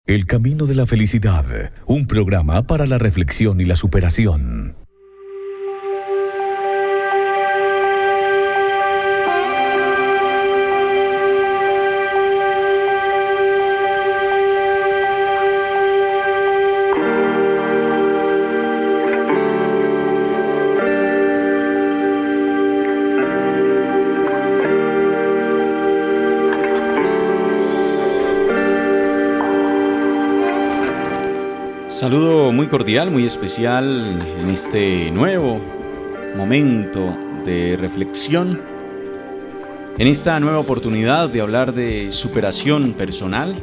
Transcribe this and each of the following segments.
El camino de la felicidad, un programa para la reflexión y la superación. Saludo muy cordial, muy especial en este nuevo momento de reflexión, en esta nueva oportunidad de hablar de superación personal,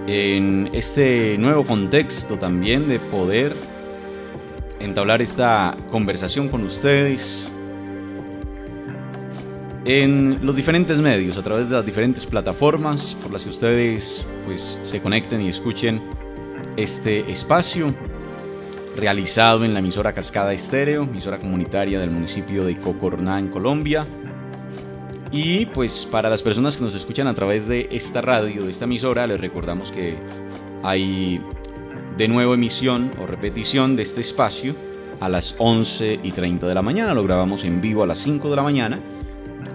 en este nuevo contexto también de poder entablar esta conversación con ustedes en los diferentes medios, a través de las diferentes plataformas por las que ustedes se conecten y escuchen este espacio realizado en la emisora Cascada Estéreo, emisora comunitaria del municipio de Cocorná en Colombia. Y para las personas que nos escuchan a través de esta radio, de esta emisora, les recordamos que hay de nuevo emisión o repetición de este espacio a las 11:30 de la mañana. Lo grabamos en vivo a las 5 de la mañana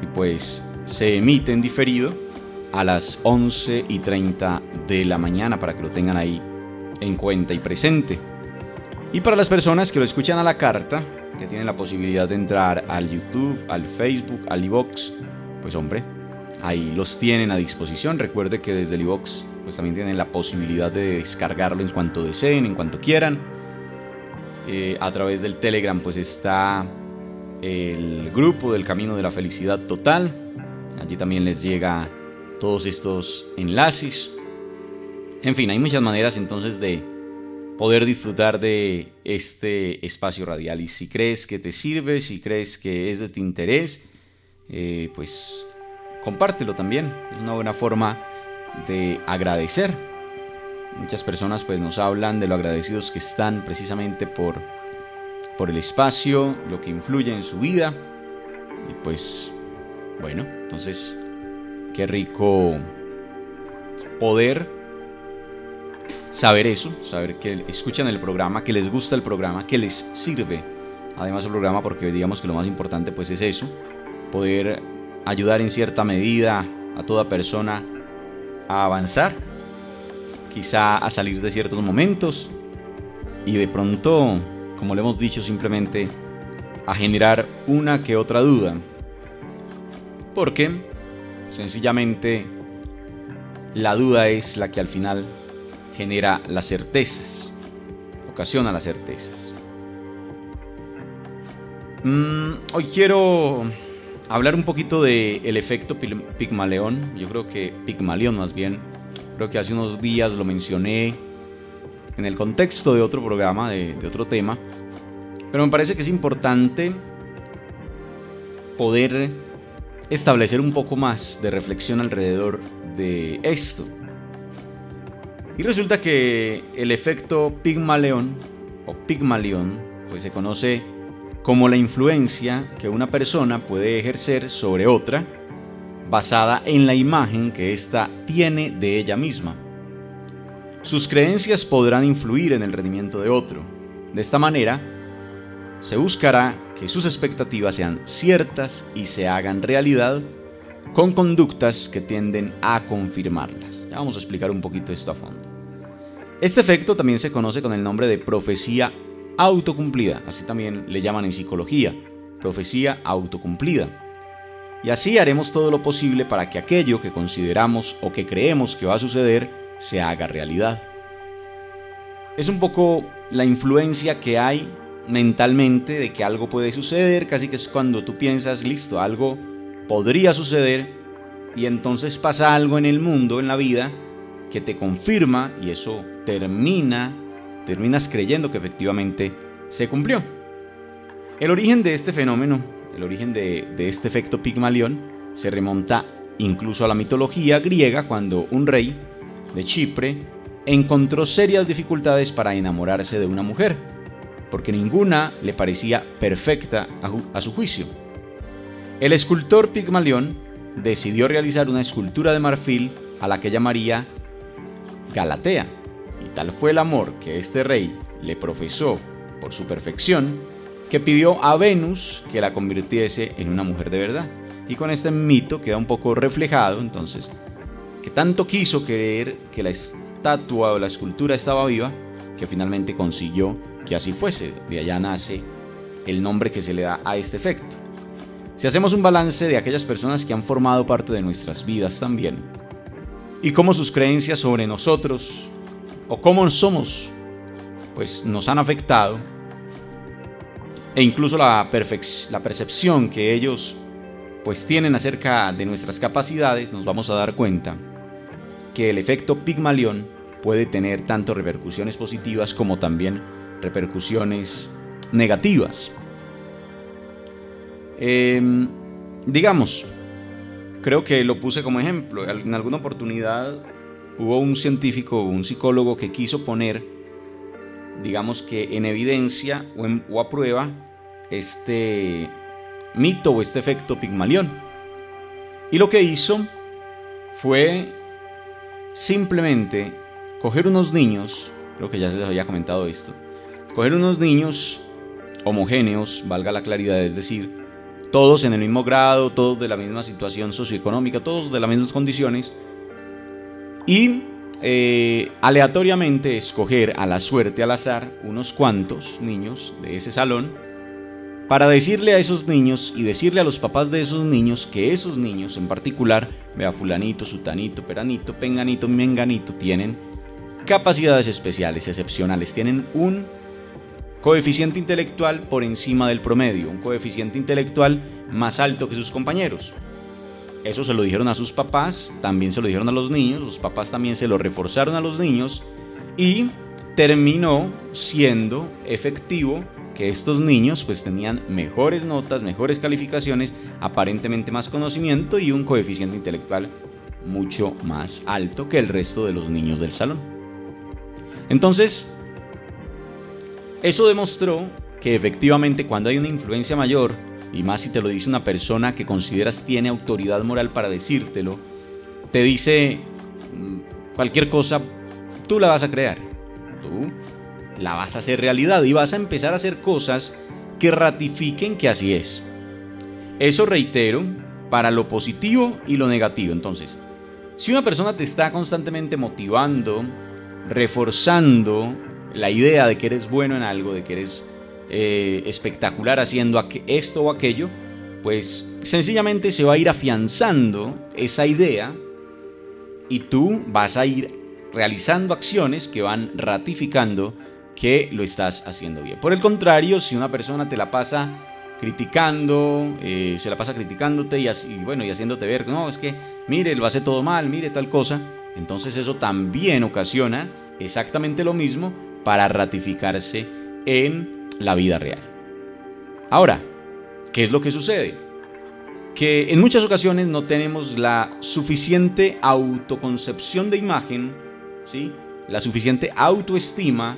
y se emite en diferido a las 11:30 de la mañana para que lo tengan ahí en cuenta y presente. Y para las personas que lo escuchan a la carta, que tienen la posibilidad de entrar al YouTube, al Facebook, al iVoox, ahí los tienen a disposición. Recuerde que desde el iVoox también tienen la posibilidad de descargarlo en cuanto deseen, en cuanto quieran. A través del Telegram está el grupo del Camino de la Felicidad Total. Allí también les llega todos estos enlaces. En fin, hay muchas maneras entonces de poder disfrutar de este espacio radial. Y si crees que te sirve, si crees que es de tu interés, compártelo también. Es una buena forma de agradecer. Muchas personas nos hablan de lo agradecidos que están precisamente por el espacio, lo que influye en su vida. Y entonces, qué rico poder saber eso, saber que escuchan el programa, que les gusta el programa, que les sirve además el programa, porque digamos que lo más importante es eso, poder ayudar en cierta medida a toda persona a avanzar, quizá a salir de ciertos momentos y de pronto, como le hemos dicho, simplemente a generar una que otra duda, porque sencillamente la duda es la que al final genera las certezas, ocasiona las certezas. Hoy quiero hablar un poquito del efecto Pigmalión. Yo creo que Pigmalión más bien, creo que hace unos días lo mencioné en el contexto de otro programa, de otro tema, pero me parece que es importante poder establecer un poco más de reflexión alrededor de esto. Y resulta que el efecto Pigmalión o Pigmalión se conoce como la influencia que una persona puede ejercer sobre otra basada en la imagen que ésta tiene de ella misma. Sus creencias podrán influir en el rendimiento de otro. De esta manera, se buscará que sus expectativas sean ciertas y se hagan realidad con conductas que tienden a confirmarlas. Ya vamos a explicar un poquito esto a fondo. Este efecto también se conoce con el nombre de profecía autocumplida, así también le llaman en psicología, profecía autocumplida. Y así haremos todo lo posible para que aquello que consideramos o que creemos que va a suceder se haga realidad. Es un poco la influencia que hay mentalmente de que algo puede suceder, casi que es cuando tú piensas, listo, algo podría suceder y entonces pasa algo en el mundo, en la vida, que te confirma y eso terminas creyendo que efectivamente se cumplió. El origen de este fenómeno, el origen de este efecto Pigmalión, se remonta incluso a la mitología griega, cuando un rey de Chipre encontró serias dificultades para enamorarse de una mujer, porque ninguna le parecía perfecta a su juicio. El escultor Pigmalión decidió realizar una escultura de marfil a la que llamaría Galatea. Y tal fue el amor que este rey le profesó por su perfección, que pidió a Venus que la convirtiese en una mujer de verdad. Y con este mito queda un poco reflejado, entonces, que tanto quiso creer que la estatua o la escultura estaba viva, que finalmente consiguió que así fuese. De allá nace el nombre que se le da a este efecto. Si hacemos un balance de aquellas personas que han formado parte de nuestras vidas también, y cómo sus creencias sobre nosotros, o cómo somos, pues nos han afectado, e incluso la percepción que ellos pues tienen acerca de nuestras capacidades, nos vamos a dar cuenta que el efecto Pigmalión puede tener tanto repercusiones positivas como también repercusiones negativas. Digamos, creo que lo puse como ejemplo. En alguna oportunidad hubo un científico, un psicólogo que quiso poner, digamos que en evidencia o a prueba este mito o este efecto Pigmalión. Y lo que hizo fue simplemente coger unos niños, creo que ya se les había comentado esto, coger unos niños homogéneos, valga la claridad, es decir, todos en el mismo grado, todos de la misma situación socioeconómica, todos de las mismas condiciones, y aleatoriamente escoger a la suerte, al azar, unos cuantos niños de ese salón, para decirle a esos niños y decirle a los papás de esos niños que esos niños en particular, vea, fulanito, sutanito, peranito, penganito, menganito, tienen capacidades especiales, excepcionales, tienen un coeficiente intelectual por encima del promedio, un coeficiente intelectual más alto que sus compañeros. Eso se lo dijeron a sus papás, también se lo dijeron a los niños, los papás también se lo reforzaron a los niños y terminó siendo efectivo que estos niños pues tenían mejores notas, mejores calificaciones, aparentemente más conocimiento y un coeficiente intelectual mucho más alto que el resto de los niños del salón. Entonces, eso demostró que efectivamente cuando hay una influencia mayor, y más si te lo dice una persona que consideras tiene autoridad moral para decírtelo, te dice cualquier cosa, tú la vas a crear, tú la vas a hacer realidad y vas a empezar a hacer cosas que ratifiquen que así es. Eso, reitero, para lo positivo y lo negativo. Entonces, si una persona te está constantemente motivando, reforzando la idea de que eres bueno en algo, de que eres espectacular haciendo esto o aquello, pues sencillamente se va a ir afianzando esa idea y tú vas a ir realizando acciones que van ratificando que lo estás haciendo bien. Por el contrario, si una persona te la pasa criticando, se la pasa criticándote y haciéndote ver, no, es que mire, lo hace todo mal, mire tal cosa, entonces eso también ocasiona exactamente lo mismo para ratificarse en la vida real. Ahora, ¿qué es lo que sucede? Que en muchas ocasiones no tenemos la suficiente autoconcepción de imagen, ¿sí? La suficiente autoestima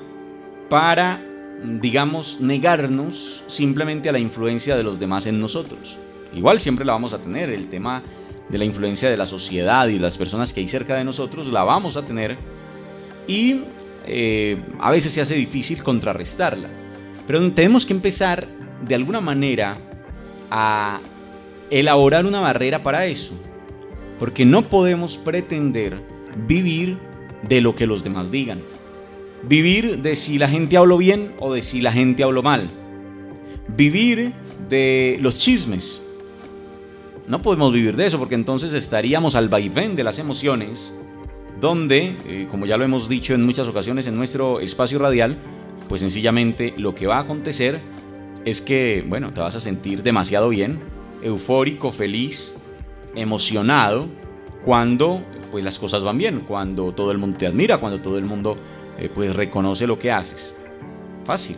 para, digamos, negarnos simplemente a la influencia de los demás en nosotros. Igual siempre la vamos a tener, el tema de la influencia de la sociedad y de las personas que hay cerca de nosotros la vamos a tener y a veces se hace difícil contrarrestarla. Pero tenemos que empezar de alguna manera a elaborar una barrera para eso, porque no podemos pretender vivir de lo que los demás digan, vivir de si la gente habló bien o de si la gente habló mal, vivir de los chismes. No podemos vivir de eso, porque entonces estaríamos al vaivén de las emociones, donde, como ya lo hemos dicho en muchas ocasiones en nuestro espacio radial, pues sencillamente lo que va a acontecer es que, bueno, te vas a sentir demasiado bien, eufórico, feliz, emocionado, cuando pues las cosas van bien, cuando todo el mundo te admira, cuando todo el mundo pues reconoce lo que haces. Fácil.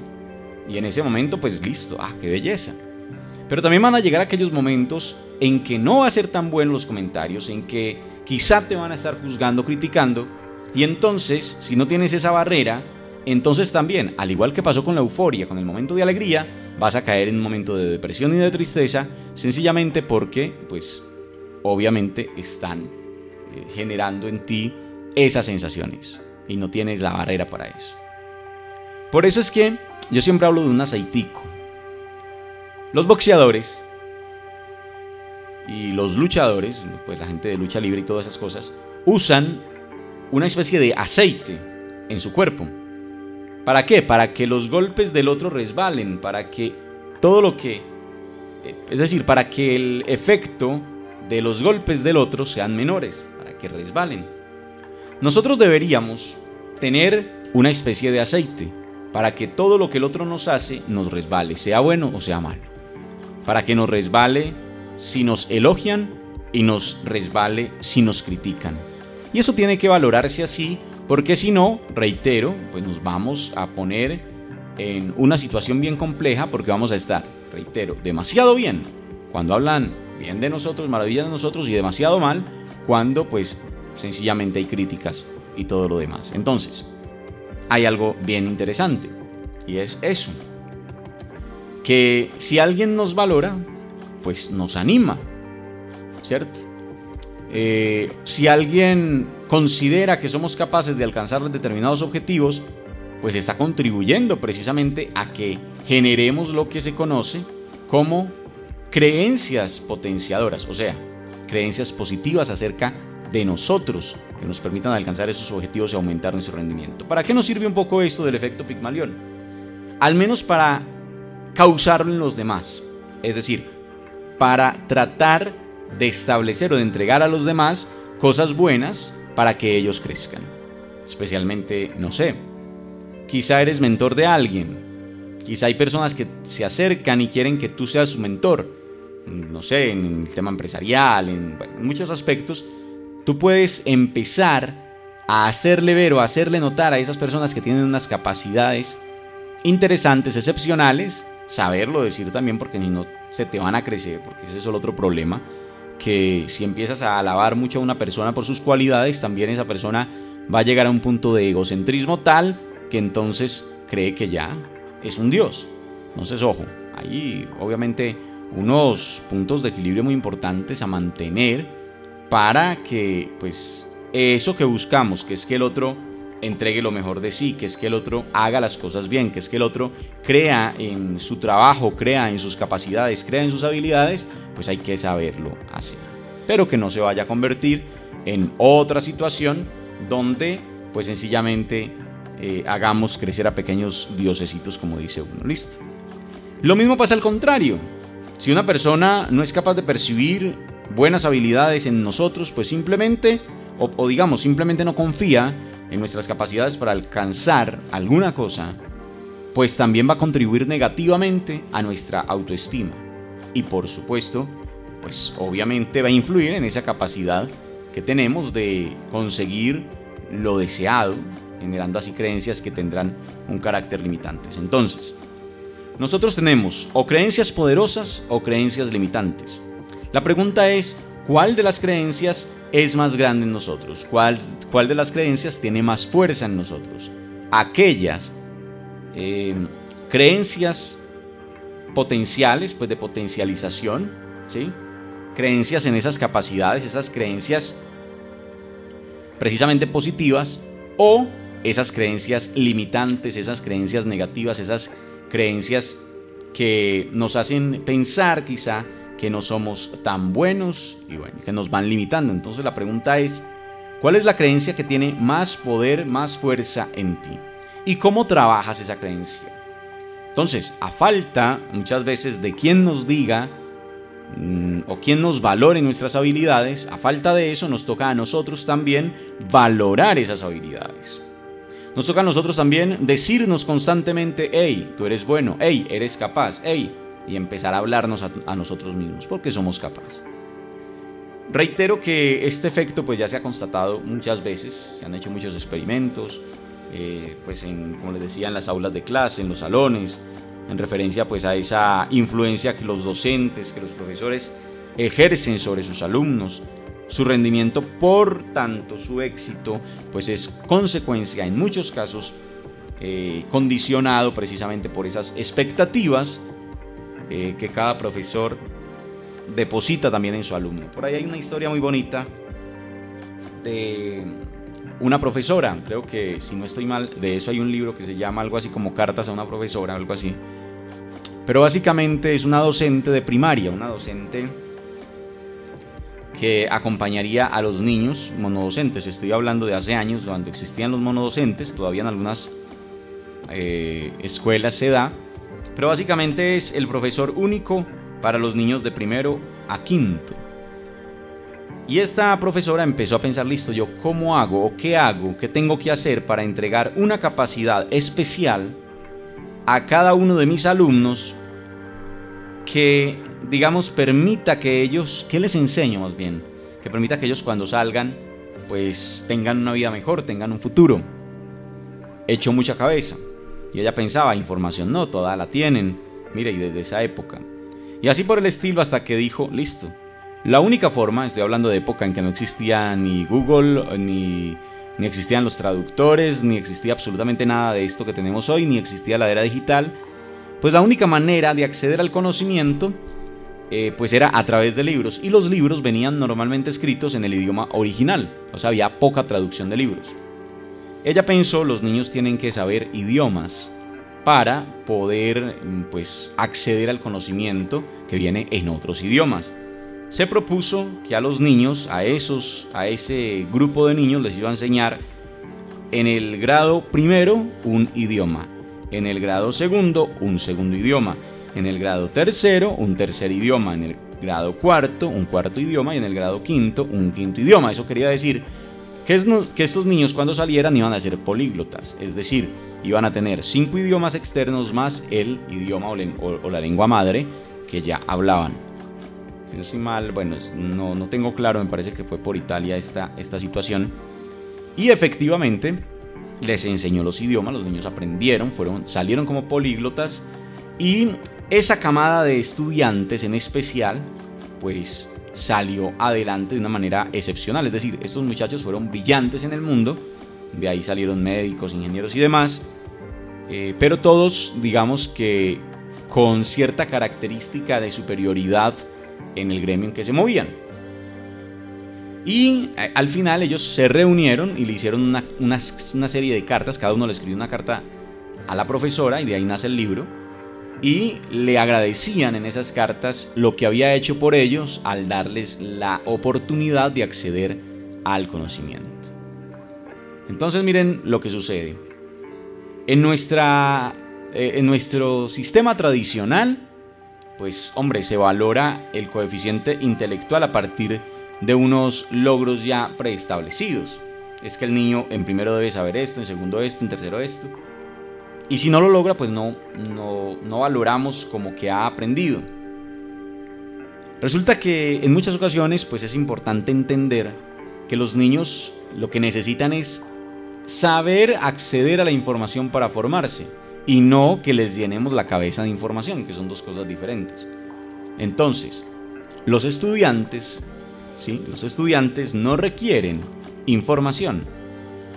Y en ese momento pues listo, qué belleza. Pero también van a llegar aquellos momentos en que no va a ser tan buenos los comentarios, en que quizá te van a estar juzgando, criticando, y entonces, si no tienes esa barrera, entonces también, al igual que pasó con la euforia, con el momento de alegría, vas a caer en un momento de depresión y de tristeza, sencillamente porque, pues, obviamente están generando en ti esas sensaciones y no tienes la barrera para eso. Por eso es que yo siempre hablo de un aceitico. Los boxeadores y los luchadores, pues la gente de lucha libre y todas esas cosas, usan una especie de aceite en su cuerpo. ¿Para qué? Para que los golpes del otro resbalen, para que todo lo que... Es decir, para que el efecto de los golpes del otro sean menores, para que resbalen. Nosotros deberíamos tener una especie de aceite para que todo lo que el otro nos hace nos resbale, sea bueno o sea malo. Para que nos resbale si nos elogian y nos resbale si nos critican. Y eso tiene que valorarse así, porque si no, reitero, pues nos vamos a poner en una situación bien compleja, porque vamos a estar, reitero, demasiado bien cuando hablan bien de nosotros, maravillas de nosotros, y demasiado mal cuando pues sencillamente hay críticas y todo lo demás. Entonces, hay algo bien interesante, y es eso, que si alguien nos valora, pues nos anima, ¿cierto? Si alguien considera que somos capaces de alcanzar determinados objetivos, pues está contribuyendo precisamente a que generemos lo que se conoce como creencias potenciadoras, o sea, creencias positivas acerca de nosotros que nos permitan alcanzar esos objetivos y aumentar nuestro rendimiento. ¿Para qué nos sirve un poco esto del efecto Pigmalión? Al menos para causarlo en los demás, es decir, para tratar de establecer o de entregar a los demás cosas buenas para que ellos crezcan. Especialmente, no sé, quizá eres mentor de alguien, quizá hay personas que se acercan y quieren que tú seas su mentor, no sé, en el tema empresarial, en muchos aspectos. Tú puedes empezar a hacerle ver o a hacerle notar a esas personas que tienen unas capacidades interesantes, excepcionales, saberlo decir también, porque si no se te van a crecer, porque ese es el otro problema, que si empiezas a alabar mucho a una persona por sus cualidades, también esa persona va a llegar a un punto de egocentrismo tal que entonces cree que ya es un dios. Entonces, ojo, hay obviamente unos puntos de equilibrio muy importantes a mantener para que pues eso que buscamos, que es que el otro entregue lo mejor de sí, que es que el otro haga las cosas bien, que es que el otro crea en su trabajo, crea en sus capacidades, crea en sus habilidades, pues hay que saberlo hacer. Pero que no se vaya a convertir en otra situación donde pues sencillamente hagamos crecer a pequeños diosesitos, como dice uno. Listo. Lo mismo pasa al contrario. Si una persona no es capaz de percibir buenas habilidades en nosotros, pues simplemente, o digamos, simplemente no confía en nuestras capacidades para alcanzar alguna cosa, pues también va a contribuir negativamente a nuestra autoestima. Y por supuesto, pues obviamente va a influir en esa capacidad que tenemos de conseguir lo deseado, generando así creencias que tendrán un carácter limitantes. Entonces, nosotros tenemos o creencias poderosas o creencias limitantes. La pregunta es, ¿cuál de las creencias es más grande en nosotros? ¿Cuál de las creencias tiene más fuerza en nosotros? Aquellas creencias potenciales, pues de potencialización, ¿sí? Creencias en esas capacidades, esas creencias precisamente positivas, o esas creencias limitantes, esas creencias negativas, esas creencias que nos hacen pensar quizá que no somos tan buenos y bueno, que nos van limitando. Entonces la pregunta es, ¿cuál es la creencia que tiene más poder, más fuerza en ti? ¿Y cómo trabajas esa creencia? Entonces, a falta muchas veces de quien nos diga o quien nos valore nuestras habilidades, a falta de eso nos toca a nosotros también valorar esas habilidades. Nos toca a nosotros también decirnos constantemente, hey, tú eres bueno, hey, eres capaz, hey, y empezar a hablarnos a nosotros mismos, porque somos capaces. Reitero que este efecto pues ya se ha constatado muchas veces, se han hecho muchos experimentos, pues como les decía, en las aulas de clase, en los salones, en referencia pues a esa influencia que los docentes, que los profesores ejercen sobre sus alumnos. Su rendimiento, por tanto su éxito, pues es consecuencia en muchos casos condicionado precisamente por esas expectativas que cada profesor deposita también en su alumno. Por ahí hay una historia muy bonita de una profesora, creo que si no estoy mal, de eso hay un libro que se llama algo así como Cartas a una profesora, algo así. Pero básicamente es una docente de primaria, una docente que acompañaría a los niños monodocentes. Estoy hablando de hace años, cuando existían los monodocentes, todavía en algunas escuelas se da, pero básicamente es el profesor único para los niños de primero a quinto. Y esta profesora empezó a pensar, listo, ¿yo cómo hago o qué hago, qué tengo que hacer para entregar una capacidad especial a cada uno de mis alumnos que, digamos, permita que ellos, que les enseño más bien, que permita que ellos cuando salgan, pues tengan una vida mejor, tengan un futuro? Echó mucha cabeza y ella pensaba, información no, toda la tienen, mire, y desde esa época. Y así por el estilo hasta que dijo, listo, la única forma, estoy hablando de época en que no existía ni Google, ni existían los traductores, ni existía absolutamente nada de esto que tenemos hoy, ni existía la era digital, pues la única manera de acceder al conocimiento pues era a través de libros, y los libros venían normalmente escritos en el idioma original, o sea, había poca traducción de libros. Ella pensó, los niños tienen que saber idiomas para poder pues acceder al conocimiento que viene en otros idiomas. Se propuso que a los niños, a ese grupo de niños les iba a enseñar en el grado primero un idioma, en el grado segundo un segundo idioma, en el grado tercero un tercer idioma, en el grado cuarto un cuarto idioma y en el grado quinto un quinto idioma. Eso quería decir que estos niños cuando salieran iban a ser políglotas, es decir, iban a tener 5 idiomas externos más el idioma o la lengua madre que ya hablaban. Si no estoy mal, bueno, no tengo claro, me parece que fue por Italia esta situación. Y efectivamente les enseñó los idiomas, los niños aprendieron, salieron como políglotas, y esa camada de estudiantes en especial, pues salió adelante de una manera excepcional. Es decir, estos muchachos fueron brillantes en el mundo, de ahí salieron médicos, ingenieros y demás, pero todos, digamos que con cierta característica de superioridad en el gremio en que se movían. Y al final ellos se reunieron y le hicieron una serie de cartas, cada uno le escribió una carta a la profesora y de ahí nace el libro, y le agradecían en esas cartas lo que había hecho por ellos al darles la oportunidad de acceder al conocimiento. Entonces miren lo que sucede. En nuestro sistema tradicional, pues hombre, se valora el coeficiente intelectual a partir de unos logros ya preestablecidos. Es que el niño en primero debe saber esto, en segundo esto, en tercero esto. Y si no lo logra, pues no valoramos como que ha aprendido. Resulta que en muchas ocasiones pues es importante entender que los niños lo que necesitan es saber acceder a la información para formarse, y no que les llenemos la cabeza de información, que son dos cosas diferentes. Entonces, los estudiantes no requieren información,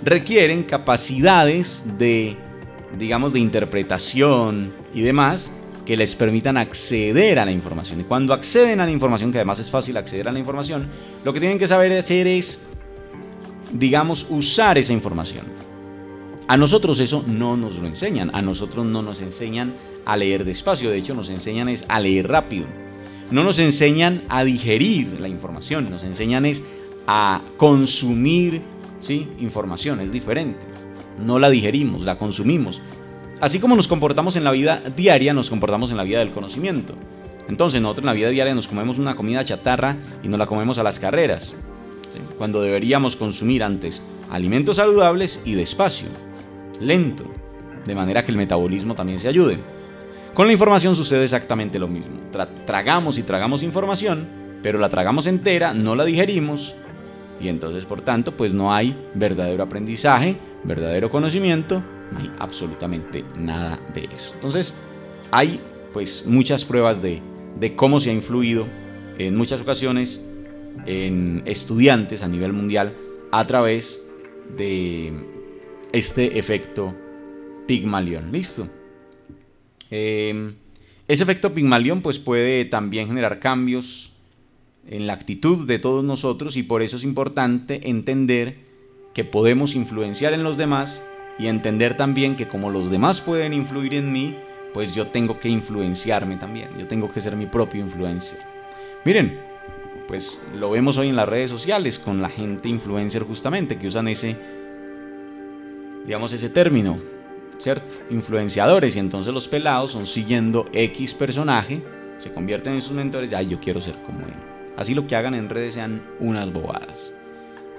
requieren capacidades de interpretación y demás que les permitan acceder a la información. Y cuando acceden a la información, que además es fácil acceder a la información, lo que tienen que saber hacer es, usar esa información. A nosotros eso no nos lo enseñan, a nosotros no nos enseñan a leer despacio, de hecho nos enseñan es a leer rápido. No nos enseñan a digerir la información, nos enseñan es a consumir, ¿sí? Información, es diferente. No la digerimos, la consumimos. Así como nos comportamos en la vida diaria, nos comportamos en la vida del conocimiento. Entonces nosotros en la vida diaria nos comemos una comida chatarra y nos la comemos a las carreras, ¿sí? Cuando deberíamos consumir antes alimentos saludables y despacio, lento, de manera que el metabolismo también se ayude. Con la información sucede exactamente lo mismo. Tragamos y tragamos información, pero la tragamos entera, no la digerimos, y entonces por tanto pues no hay verdadero aprendizaje, verdadero conocimiento, no hay absolutamente nada de eso. Entonces hay pues muchas pruebas de cómo se ha influido en muchas ocasiones en estudiantes a nivel mundial a través de este efecto Pigmalión. ¿Listo? Ese efecto Pigmalión pues puede también generar cambios en la actitud de todos nosotros, y por eso es importante entender que podemos influenciar en los demás y entender también que como los demás pueden influir en mí, pues yo tengo que influenciarme también, yo tengo que ser mi propio influencer. Miren, pues lo vemos hoy en las redes sociales con la gente influencer justamente que usan ese término, ¿cierto? Influenciadores, y entonces los pelados son siguiendo X personaje, se convierten en sus mentores, ay, yo quiero ser como él. Así lo que hagan en redes sean unas bobadas.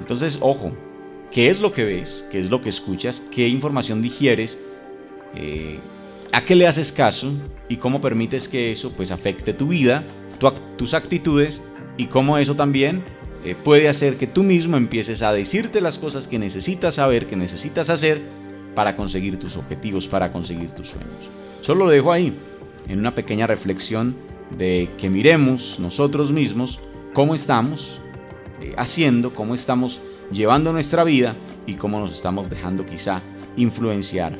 Entonces, ojo, ¿qué es lo que ves? ¿Qué es lo que escuchas? ¿Qué información digieres? ¿A qué le haces caso? ¿Y cómo permites que eso pues afecte tu vida, tus actitudes? Y cómo eso también puede hacer que tú mismo empieces a decirte las cosas que necesitas saber, que necesitas hacer para conseguir tus objetivos, para conseguir tus sueños. Solo lo dejo ahí, en una pequeña reflexión de que miremos nosotros mismos cómo estamos haciendo, cómo estamos llevando nuestra vida y cómo nos estamos dejando quizá influenciar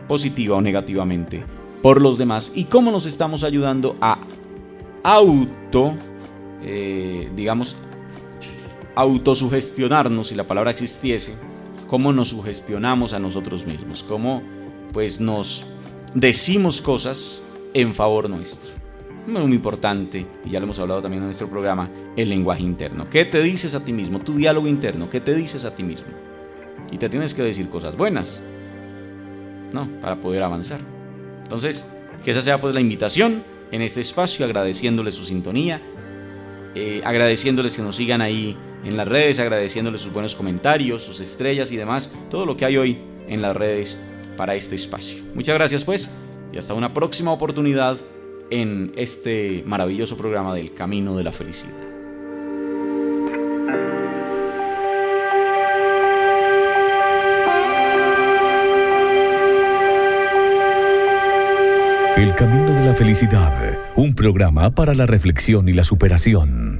positiva o negativamente por los demás y cómo nos estamos ayudando a autosugestionarnos, si la palabra existiese, cómo nos sugestionamos a nosotros mismos, cómo pues nos decimos cosas en favor nuestro. Muy importante, y ya lo hemos hablado también en nuestro programa, el lenguaje interno. ¿Qué te dices a ti mismo? Tu diálogo interno, ¿qué te dices a ti mismo? Y te tienes que decir cosas buenas, ¿no? Para poder avanzar. Entonces, que esa sea pues la invitación en este espacio, agradeciéndoles su sintonía, agradeciéndoles que nos sigan ahí en las redes, agradeciéndoles sus buenos comentarios, sus estrellas y demás, todo lo que hay hoy en las redes para este espacio. Muchas gracias pues, y hasta una próxima oportunidad en este maravilloso programa del Camino de la Felicidad. El Camino de la Felicidad, un programa para la reflexión y la superación.